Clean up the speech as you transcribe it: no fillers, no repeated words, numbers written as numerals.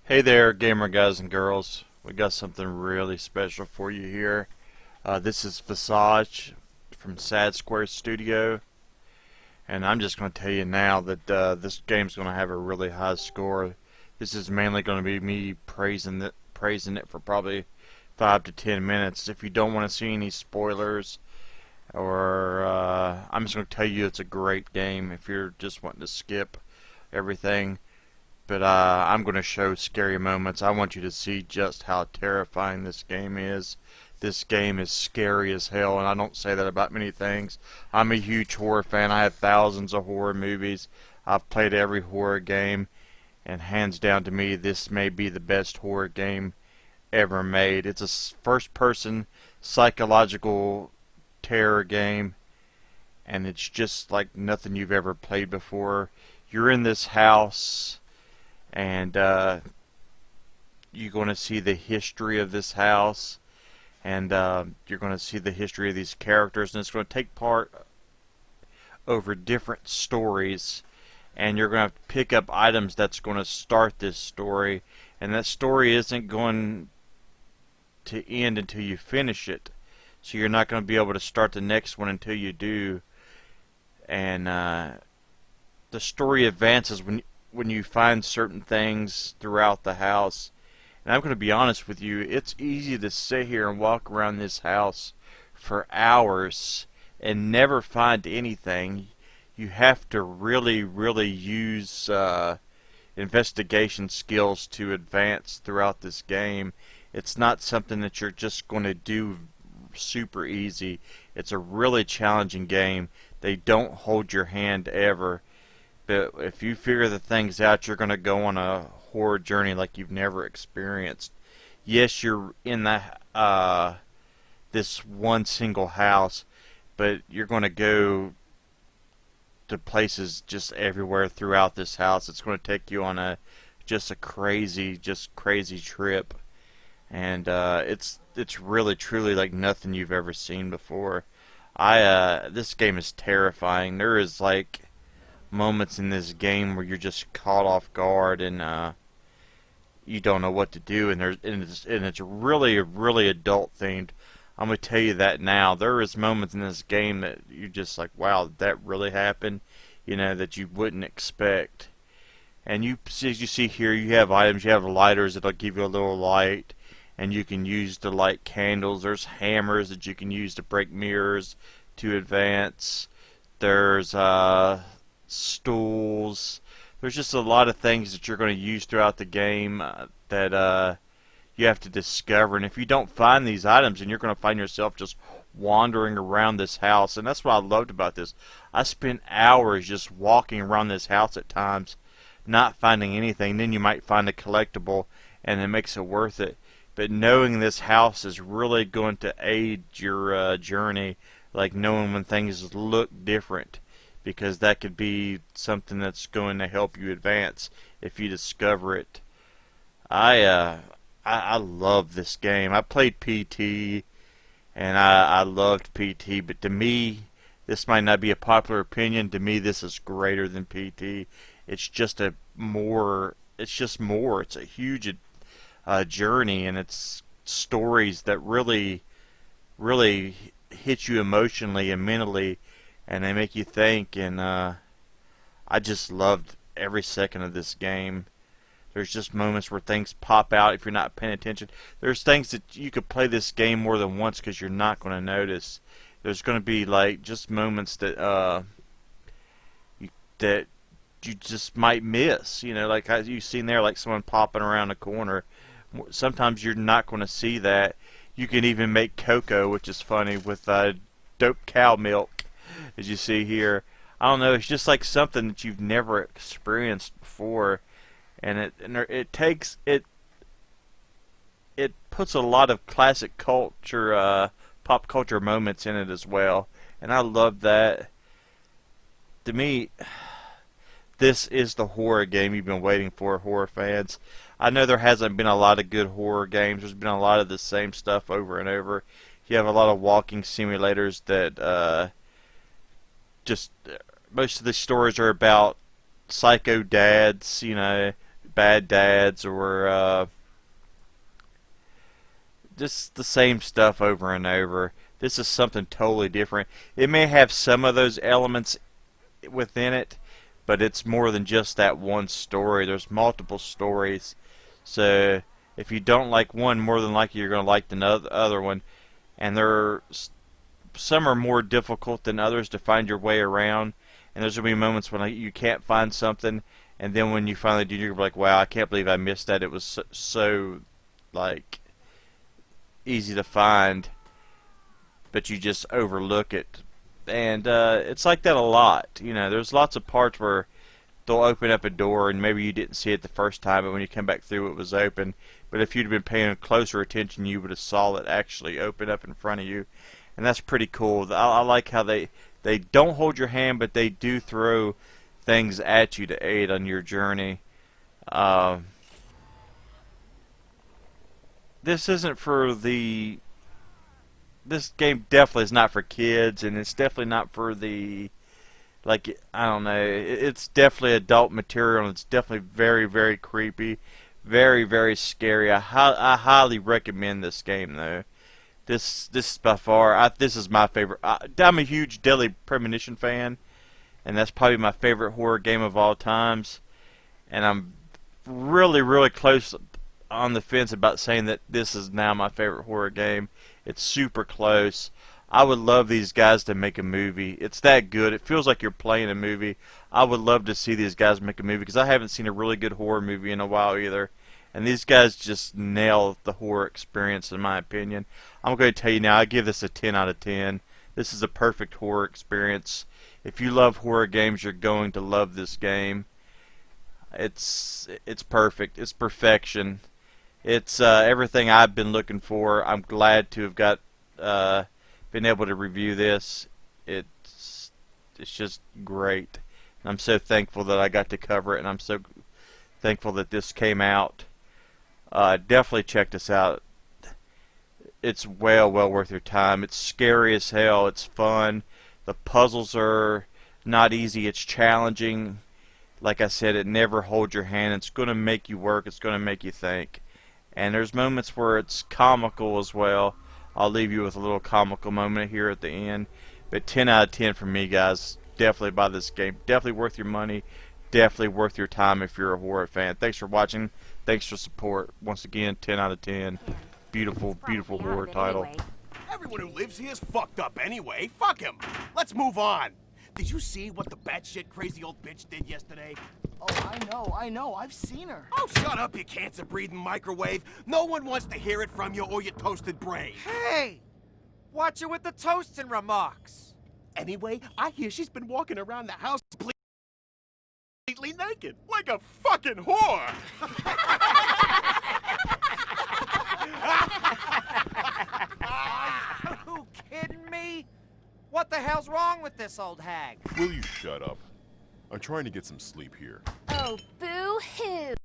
Hey there, gamer guys and girls. We got something really special for you here. This is Visage from Sad Square Studio, and I'm just going to tell you now that this game's going to have a really high score. This is mainly going to be me praising it for probably 5 to 10 minutes. If you don't want to see any spoilers, or I'm just going to tell you it's a great game. If you're just wanting to skip everything. But I'm going to show scary moments. I want you to see just how terrifying this game is. This game is scary as hell, and I don't say that about many things. I'm a huge horror fan. I have thousands of horror movies. I've played every horror game, and hands down to me, this may be the best horror game ever made. It's a first-person psychological terror game, and it's just like nothing you've ever played before. You're in this house, and you're going to see the history of this house, and you're going to see the history of these characters, and it's going to take part over different stories, and you're going to have to pick up items that's going to start this story, and that story isn't going to end until you finish it, so you're not going to be able to start the next one until you do, and the story advances when you find certain things throughout the house. And I'm going to be honest with you, it's easy to sit here and walk around this house for hours and never find anything. You have to really use investigation skills to advance throughout this game. It's not something that you're just going to do super easy. It's a really challenging game. They don't hold your hand ever. But if you figure the things out, you're going to go on a horror journey like you've never experienced. Yes, you're in this one single house, but you're going to go to places just everywhere throughout this house. It's going to take you on a crazy trip, and it's really truly like nothing you've ever seen before. This game is terrifying. There is like moments in this game where you're just caught off guard, and you don't know what to do, and it's really adult themed. I'm gonna tell you that now. There is moments in this game that you're just like, wow, did that really happen? You know, that you wouldn't expect. And as you see here, you have items. You have lighters that'll give you a little light, and you can use to light candles. There's hammers that you can use to break mirrors to advance. There's stools. There's just a lot of things that you're going to use throughout the game that you have to discover. And if you don't find these items, then you're going to find yourself just wandering around this house. And that's what I loved about this. I spent hours just walking around this house at times, not finding anything. Then you might find a collectible, and it makes it worth it. But knowing this house is really going to aid your journey, like knowing when things look different, because that could be something that's going to help you advance if you discover it. I love this game. I played PT, and I loved PT, but to me, this might not be a popular opinion. To me, this is greater than PT. It's just more. It's a huge journey, and it's stories that really hit you emotionally and mentally, and they make you think, and I just loved every second of this game. There's just moments where things pop out if you're not paying attention. There's things that you could play this game more than once because you're not going to notice. There's going to be like just moments that you just might miss. You know, like how you've seen there, like someone popping around a corner. Sometimes you're not going to see that. You can even make cocoa, which is funny, with dope cow milk, as you see here. I don't know. It's just like something that you've never experienced before, and it takes it. It puts a lot of classic culture, pop culture moments in it as well, and I love that. To me, this is the horror game you've been waiting for, horror fans. I know there hasn't been a lot of good horror games. There's been a lot of the same stuff over and over. You have a lot of walking simulators that just most of the stories are about psycho dads, bad dads, or just the same stuff over and over. This is something totally different. It may have some of those elements within it, but it's more than just that one story. There's multiple stories. So if you don't like one, more than likely you're going to like the other one. And some are more difficult than others to find your way around. And there's going to be moments when you can't find something, and then when you finally do, you're like, wow, I can't believe I missed that. It was so like easy to find, but you just overlook it. And it's like that a lot. There's lots of parts where they'll open up a door and maybe you didn't see it the first time, but when you come back through it was open. But if you'd been paying closer attention, you would have saw it actually open up in front of you. And that's pretty cool. I like how they don't hold your hand, but they do throw things at you to aid on your journey. This isn't for the... This game definitely is not for kids, and it's definitely not for the... Like, I don't know, it's definitely adult material, and it's definitely very, very creepy. Very, very scary. I highly recommend this game, though. This is by far, this is my favorite. I'm a huge Deadly Premonition fan, and that's probably my favorite horror game of all times. And I'm really, really close on the fence about saying that this is now my favorite horror game. It's super close. I would love these guys to make a movie. It's that good. It feels like you're playing a movie. I would love to see these guys make a movie, because I haven't seen a really good horror movie in a while either. And these guys just nail the horror experience, in my opinion. I'm going to tell you now, I give this a 10 out of 10. This is a perfect horror experience. If you love horror games, you're going to love this game. It's perfect. It's perfection. It's everything I've been looking for. I'm glad to have been able to review this. It's just great. And I'm so thankful that I got to cover it, and I'm so thankful that this came out. Definitely check this out. It's well worth your time. It's scary as hell. It's fun. The puzzles are not easy. It's challenging. Like I said, it never holds your hand. It's going to make you work. It's going to make you think. And there's moments where it's comical as well. I'll leave you with a little comical moment here at the end. But 10 out of 10 for me, guys. Definitely buy this game. Definitely worth your money. Definitely worth your time if you're a horror fan. Thanks for watching. Thanks for support. Once again, 10 out of 10. Beautiful, beautiful horror title. Anyway. Everyone who lives here is fucked up anyway. Fuck him. Let's move on. Did you see what the batshit crazy old bitch did yesterday? Oh, I know. I've seen her. Oh, shut up, you cancer-breathing microwave. No one wants to hear it from you or your toasted brain. Hey! Watch it with the toasting remarks. Anyway, I hear she's been walking around the house completely naked, like a fucking whore. Are you kidding me? What the hell's wrong with this old hag? Will you shut up? I'm trying to get some sleep here. Oh, boo-hoo!